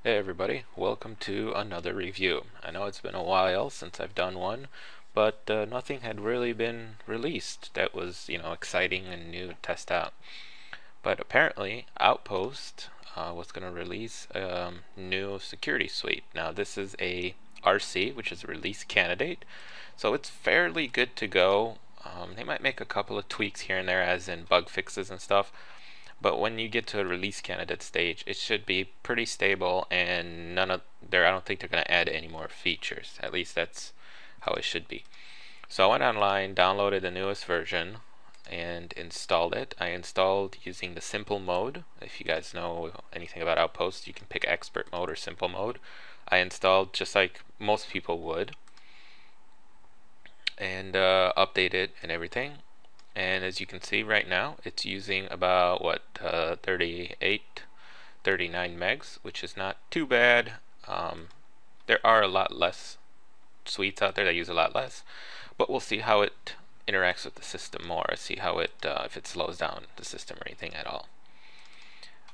Hey everybody, welcome to another review. I know it's been a while since I've done one, but nothing had really been released that was, exciting and new to test out. But apparently, Outpost was going to release a new security suite. Now, this is a RC, which is a release candidate, so it's fairly good to go. They might make a couple of tweaks here and there, as in bug fixes and stuff, but when you get to a release candidate stage, it should be pretty stable, and I don't think they're going to add any more features. At least that's how it should be. So I went online, downloaded the newest version, and installed it. I installed using the simple mode. If you guys know anything about Outpost, you can pick expert mode or simple mode. I installed just like most people would, and update it and everything. And as you can see right now, it's using about 38, 39 megs, which is not too bad. There are a lot less suites out there that use a lot less, but we'll see how it interacts with the system more, see how it if it slows down the system or anything at all.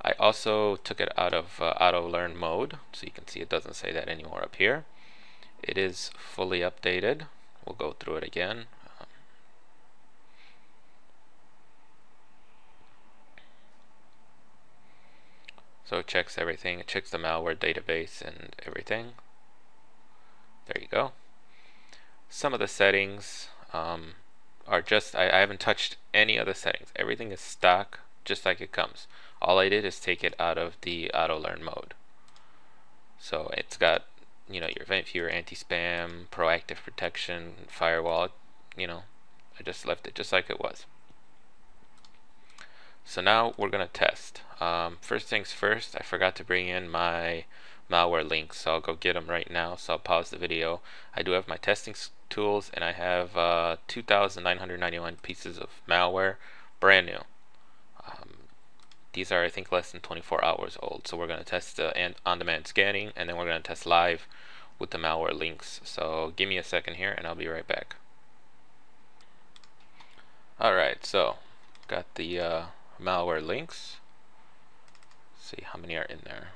I also took it out of auto learn mode, so you can see it doesn't say that anymore up here. It is fully updated. We'll go through it again. So it checks everything. It checks the malware database and everything. There you go. Some of the settings are just, I haven't touched any of the settings. Everything is stock, just like it comes. All I did is take it out of the auto learn mode. So it's got, your event viewer, anti-spam, proactive protection, firewall. I just left it just like it was. So now we're going to test. First things first, I forgot to bring in my malware links, so I'll go get them right now. So I'll pause the video. I do have my testing tools, and I have 2,991 pieces of malware, brand new. These are, I think, less than 24 hours old. So we're going to test the on-demand scanning, and then we're going to test live with the malware links. So give me a second here, and I'll be right back. Alright, so got the malware links. Let's see how many are in there.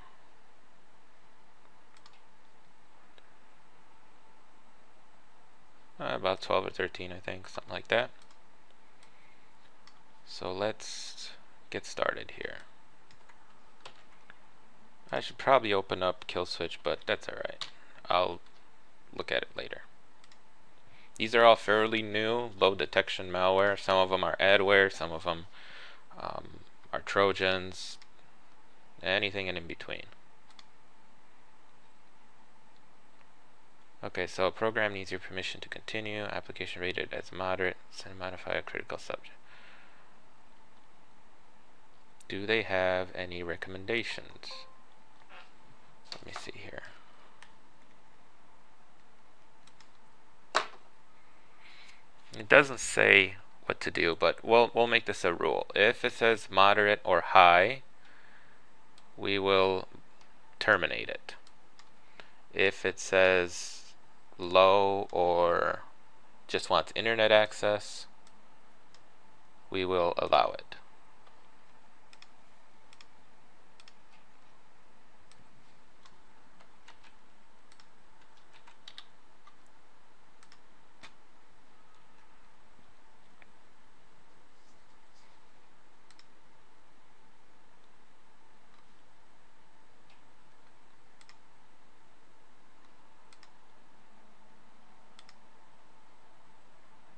About 12 or 13, I think, something like that. So let's get started here. I should probably open up kill switch, but that's alright. I'll look at it later. These are all fairly new, low detection malware. Some of them are adware, some of them are Trojans, anything in between. Okay, so a program needs your permission to continue. Application rated as moderate. Send modify a critical subject. Do they have any recommendations? Let me see here. It doesn't say what to do, but we'll make this a rule. If it says moderate or high, we will terminate it. If it says low or just wants internet access, we will allow it.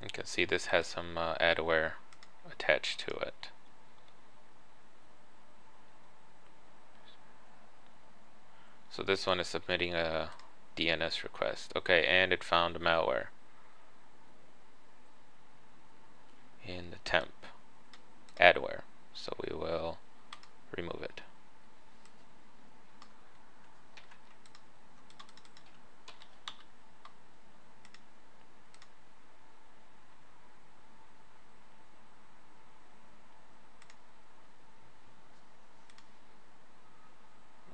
You can see this has some adware attached to it. So this one is submitting a DNS request. Okay, and it found malware in the temp adware. So we will remove it.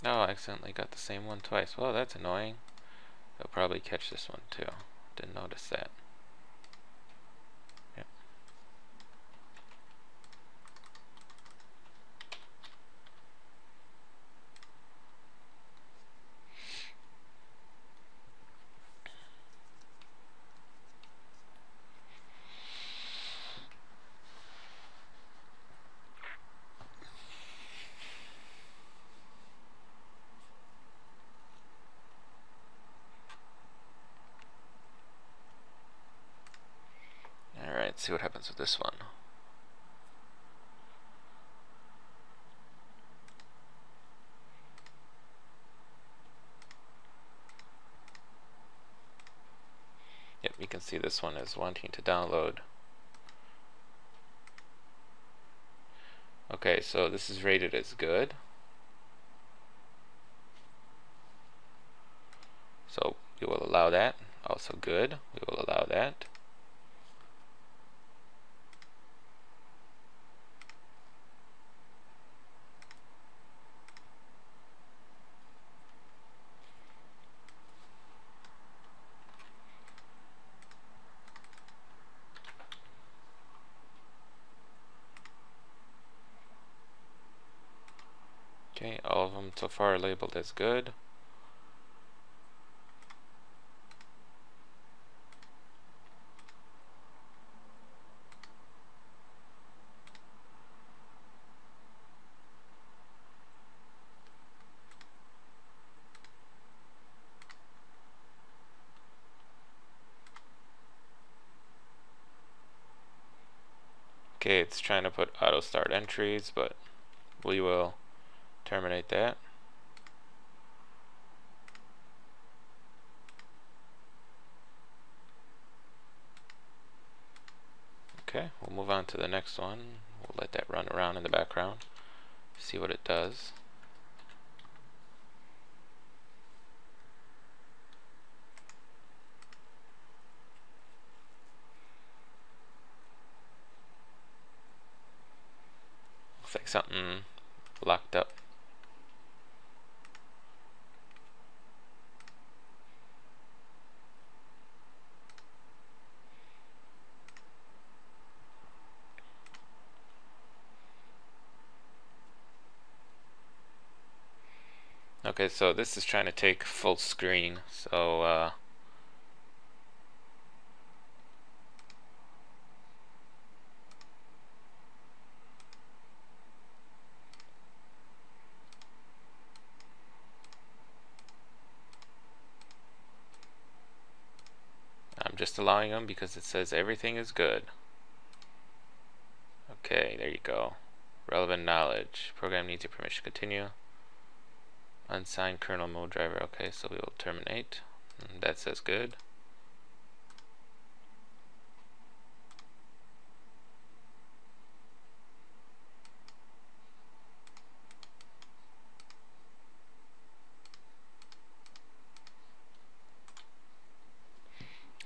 Oh, I accidentally got the same one twice. Well, that's annoying. They'll probably catch this one too. Didn't notice that. Yep. Let's see what happens with this one. Yep, you can see this one is wanting to download. Okay, so this is rated as good. So we will allow that. Also good. We will allow that. Okay, all of them so far are labeled as good. Okay, it's trying to put auto start entries, but we will terminate that. Okay, we'll move on to the next one. We'll let that run around in the background, see what it does. Looks like something locked up. Okay, so this is trying to take full screen, so I'm just allowing them because it says everything is good. Okay, there you go. Relevant knowledge. Program needs your permission to continue. Unsigned kernel mode driver. Okay, so we will terminate. That says good.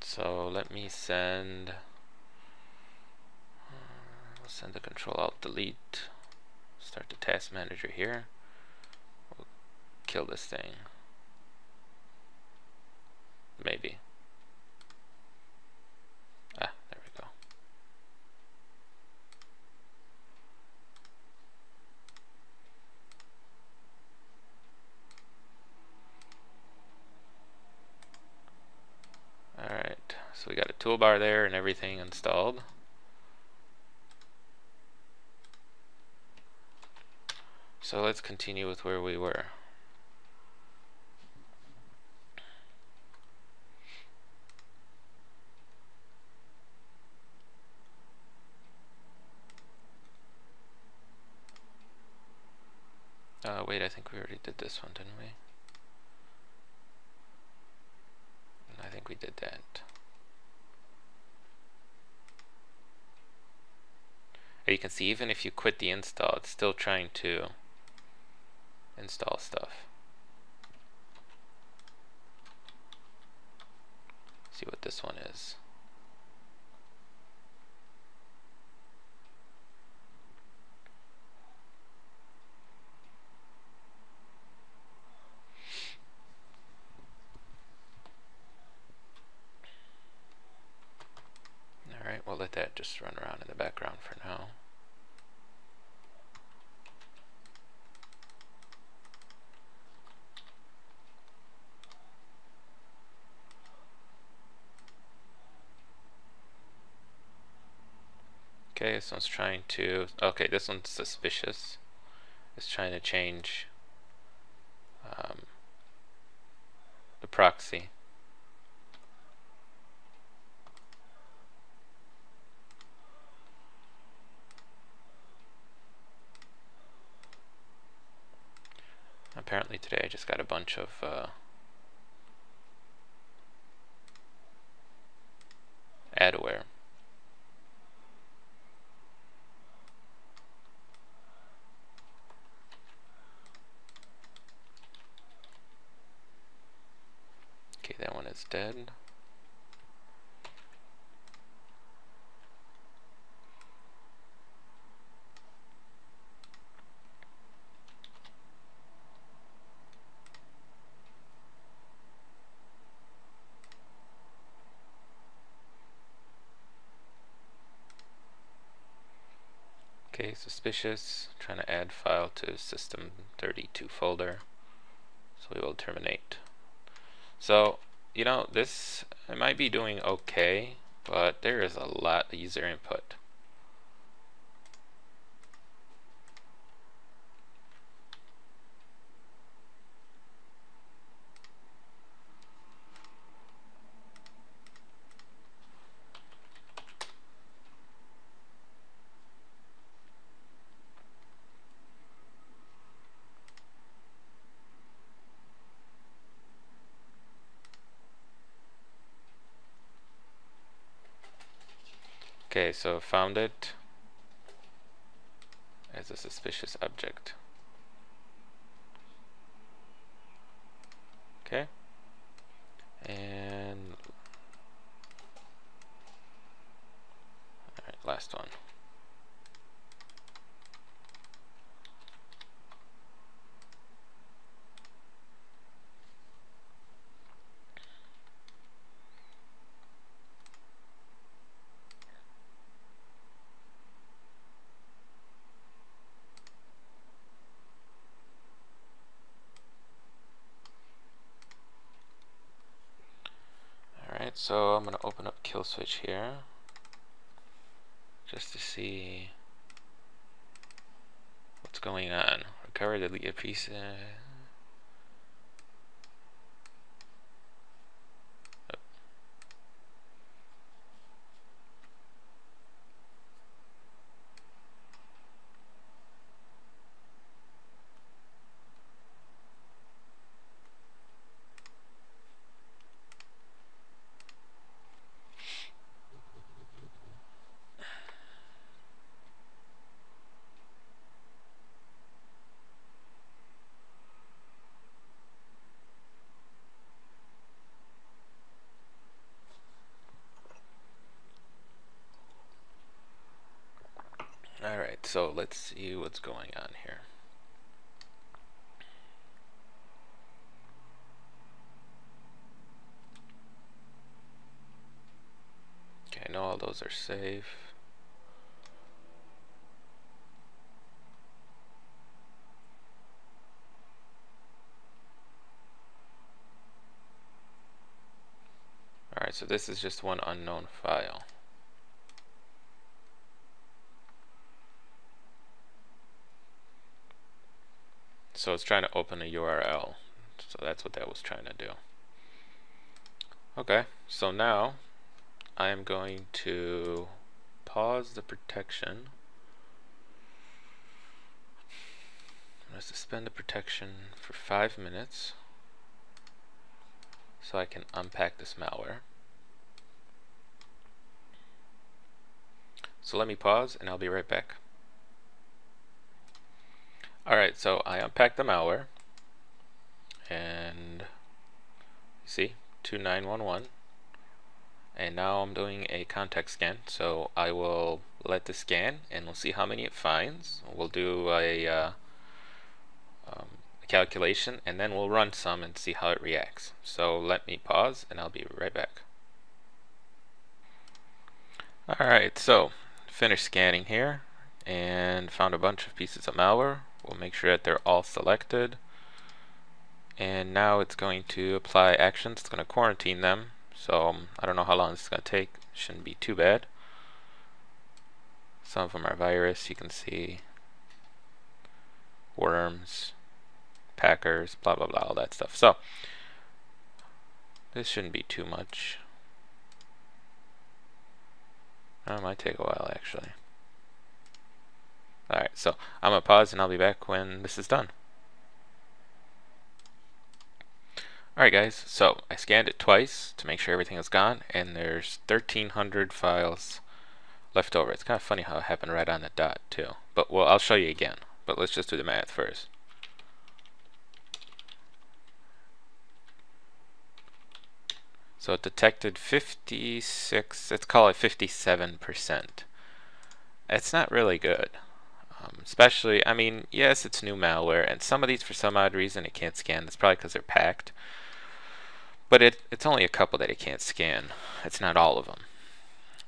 So let me send. We'll send the control alt delete. Start the task manager here. We'll kill this thing. Maybe. Ah, there we go. Alright, so we got a toolbar there and everything installed. So let's continue with where we were. Wait, I think we already did this one, didn't we? I think we did that. You can see even if you quit the install, it's still trying to install stuff. See what this one is. Alright, we'll let that just run around in the background for now. Okay, this one's trying to, okay, this one's suspicious. It's trying to change the proxy. apparently today I just got a bunch of adware. Okay, that one is dead. Okay, suspicious. Trying to add file to system32 folder. So we will terminate. So, you know, this I might be doing okay, but there is a lot of user input. Okay, so found it as a suspicious object. Okay, and alright, last one. Alright, so I'm going to open up kill switch here just to see what's going on. Recover, delete a piece. Alright, so let's see what's going on here. Okay, I know all those are safe. Alright, so this is just one unknown file. So it's trying to open a URL. So that's what that was trying to do. Okay, so now I am going to pause the protection. I'm going to suspend the protection for 5 minutes so I can unpack this malware. So let me pause and I'll be right back. Alright, so I unpacked the malware and you see 2911, and now I'm doing a context scan. So I will let this scan and we'll see how many it finds. We'll do a calculation and then we'll run some and see how it reacts. So let me pause and I'll be right back. Alright, so finished scanning here and found a bunch of pieces of malware. We'll make sure that they're all selected, and now it's going to apply actions. It's going to quarantine them, so I don't know how long this is going to take. Shouldn't be too bad. Some of them are virus, you can see worms, packers, blah blah blah, all that stuff. So this shouldn't be too much. It might take a while actually. Alright, so I'm going to pause and I'll be back when this is done. Alright guys, so I scanned it twice to make sure everything is gone, and there's 1,300 files left over. It's kind of funny how it happened right on the dot too. But well, I'll show you again. But let's just do the math first. So it detected 56, let's call it 57%. It's not really good. Especially, I mean, yes, it's new malware, and some of these, for some odd reason, it can't scan. That's probably because they're packed. But it's only a couple that it can't scan. It's not all of them.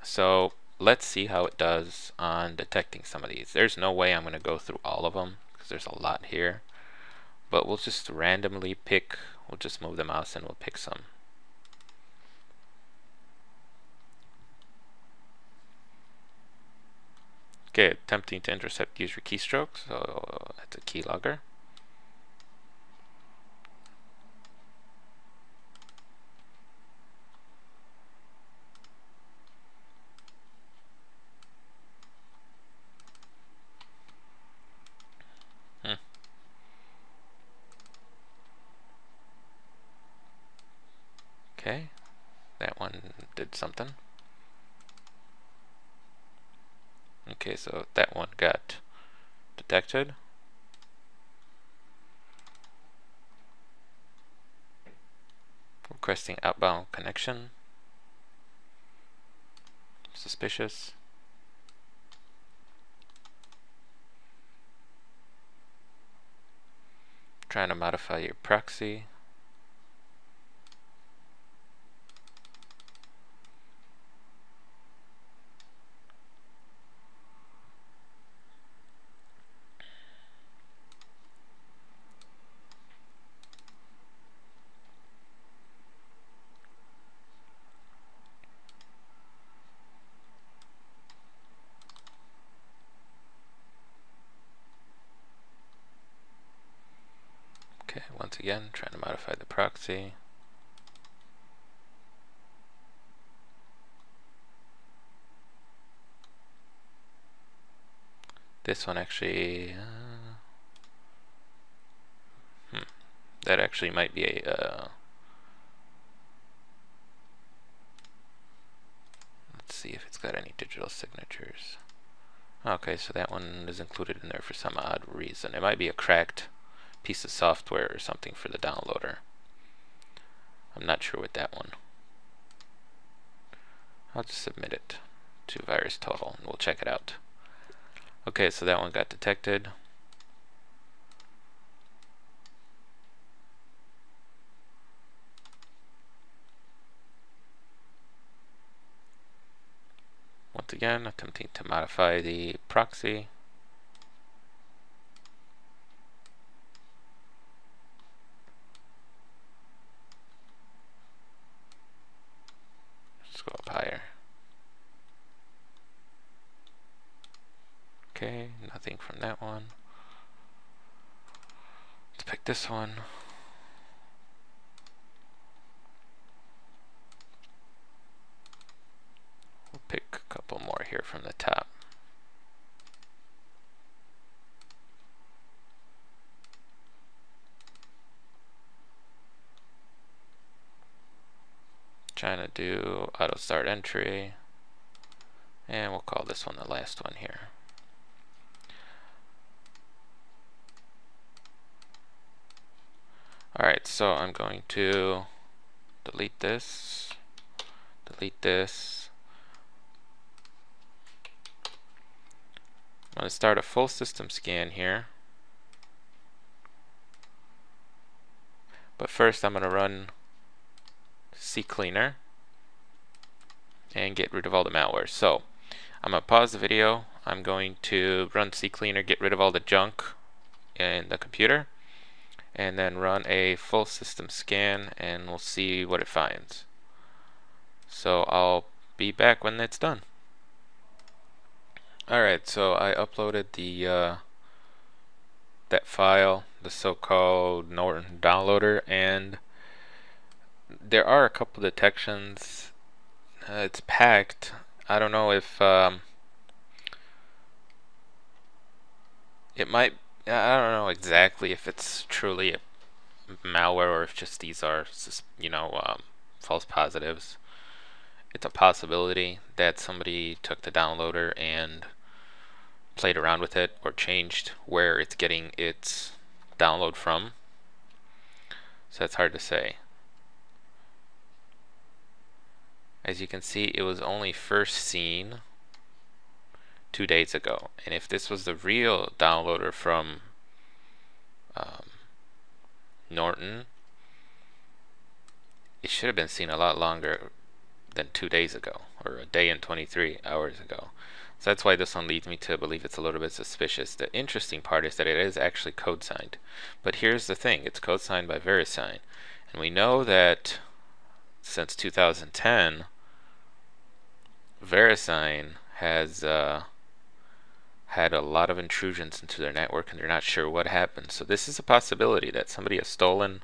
So let's see how it does on detecting some of these. There's no way I'm going to go through all of them because there's a lot here. But we'll just randomly pick, we'll just move the mouse and we'll pick some. Okay, attempting to intercept user keystrokes, so that's a keylogger. Okay, that one did something. Okay, so that one got detected. Requesting outbound connection. Suspicious. Trying to modify your proxy. Okay, once again, trying to modify the proxy. This one actually, that actually might be a, let's see if it's got any digital signatures. Okay, so that one is included in there for some odd reason. It might be a cracked piece of software or something for the downloader. I'm not sure with that one. I'll just submit it to VirusTotal and we'll check it out. Okay, so that one got detected. Once again, attempting to modify the proxy. Let's go up higher. Okay, nothing from that one. Let's pick this one. We'll pick a couple more here from the top. Trying to do auto start entry, and we'll call this one the last one here. Alright, so I'm going to delete this, delete this. I'm going to start a full system scan here. But first I'm going to run CCleaner and get rid of all the malware. So I'm going to pause the video. I'm going to run CCleaner, get rid of all the junk in the computer, and then run a full system scan and we'll see what it finds. So I'll be back when it's done. Alright, so I uploaded the that file, the so-called Norton downloader, and there are a couple detections. It's packed. I don't know if it might, I don't know exactly if it's truly malware or if just these are, false positives. It's a possibility that somebody took the downloader and played around with it or changed where it's getting its download from. So that's hard to say. As you can see, it was only first seen 2 days ago. And if this was the real downloader from Norton, it should have been seen a lot longer than 2 days ago, or a day and 23 hours ago. So that's why this one leads me to believe it's a little bit suspicious. The interesting part is that it is actually code signed. But here's the thing, it's code signed by VeriSign. And we know that since 2010, VeriSign has had a lot of intrusions into their network and they're not sure what happened. So this is a possibility that somebody has stolen.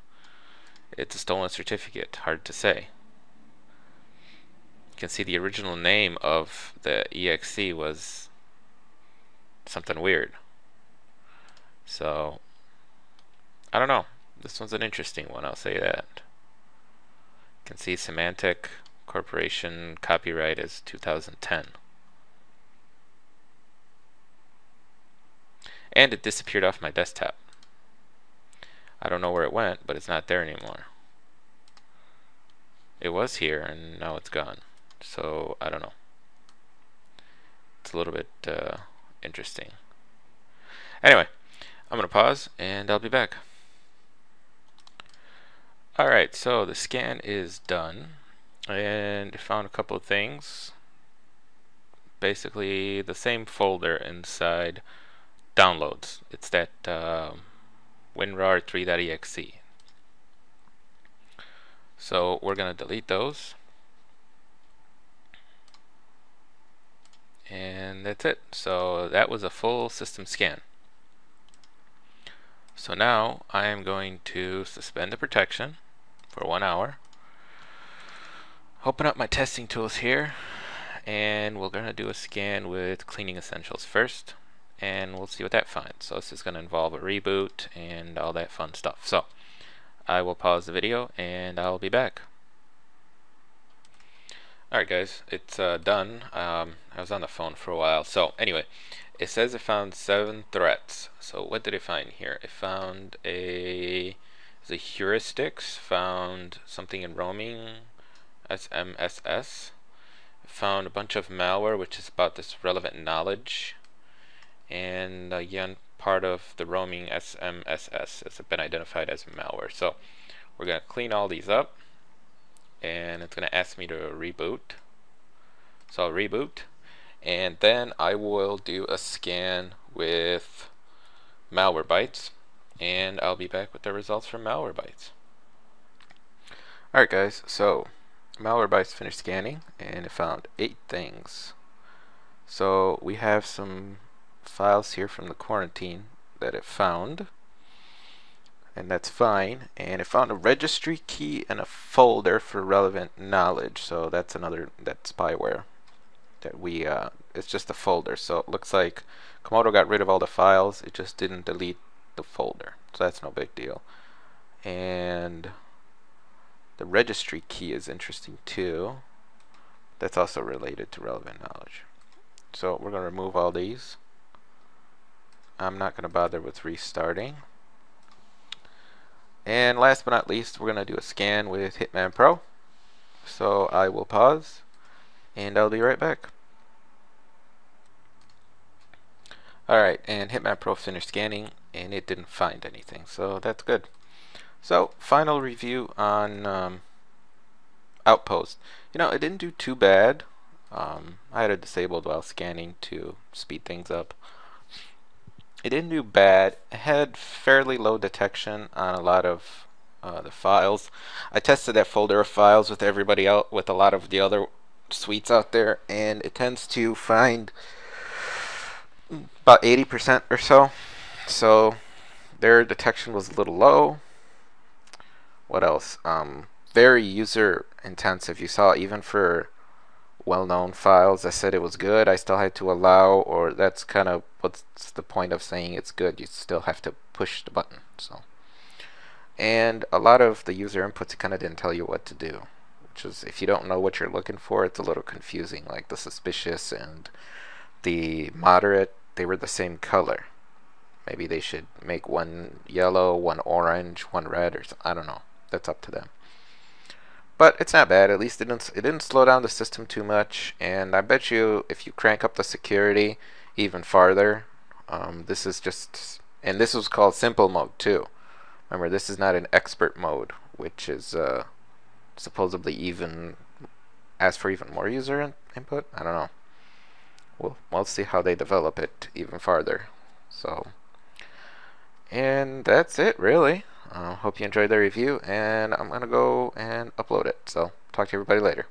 It's a stolen certificate, hard to say. You can see the original name of the exe was something weird. So I don't know. This one's an interesting one, I'll say that. You can see Semantic Corporation copyright is 2010. And it disappeared off my desktop. I don't know where it went, but it's not there anymore. It was here and now it's gone. So I don't know. It's a little bit interesting. Anyway, I'm going to pause and I'll be back. Alright, so the scan is done and I found a couple of things. Basically the same folder inside downloads. It's that winrar3.exe. So we're going to delete those. And that's it. So that was a full system scan. So now I am going to suspend the protection for 1 hour. Open up my testing tools here, and we're going to do a scan with Cleaning Essentials first, and we'll see what that finds. So this is going to involve a reboot and all that fun stuff. So I will pause the video and I'll be back. Alright guys, it's done. I was on the phone for a while. So anyway, it says it found 7 threats. So what did it find here? It found the heuristics, found something in roaming, SMSS. It found a bunch of malware, which is about this relevant knowledge. And again, part of the roaming SMSS has been identified as malware. So we're going to clean all these up. And it's going to ask me to reboot. So I'll reboot, and then I will do a scan with Malwarebytes, and I'll be back with the results from Malwarebytes. Alright guys, so Malwarebytes finished scanning and it found 8 things. So we have some files here from the quarantine that it found, and that's fine. And it found a registry key and a folder for relevant knowledge. So that's spyware that we it's just a folder. So it looks like Komodo got rid of all the files, it just didn't delete the folder. So that's no big deal. And the registry key is interesting too. That's also related to relevant knowledge. So we're going to remove all these. I'm not going to bother with restarting. And last but not least, we're going to do a scan with Hitman Pro. So I will pause and I'll be right back. Alright, and Hitman Pro finished scanning and it didn't find anything, so that's good. So final review on Outpost. You know, it didn't do too bad. I had it disabled while scanning to speed things up. It didn't do bad. It had fairly low detection on a lot of the files. I tested that folder of files with everybody else, with a lot of the other suites out there, and it tends to find about 80% or so. So their detection was a little low. What else? Very user intensive. You saw even for well-known files, I said it was good. I still had to allow, or that's kind of what's the point of saying it's good. You still have to push the button. So And a lot of the user inputs kind of didn't tell you what to do, which is, if you don't know what you're looking for, it's a little confusing. Like the suspicious and the moderate, they were the same color. Maybe they should make one yellow, one orange, one red, or I don't know. That's up to them. But it's not bad. At least it didn't slow down the system too much. And I bet you if you crank up the security even farther, this is just, and this was called simple mode too. Remember, this is not an expert mode, which is supposedly even ask for even more user input. I don't know. We'll see how they develop it even farther. So, and that's it really. Hope you enjoyed the review, and I'm gonna go and upload it. So talk to everybody later.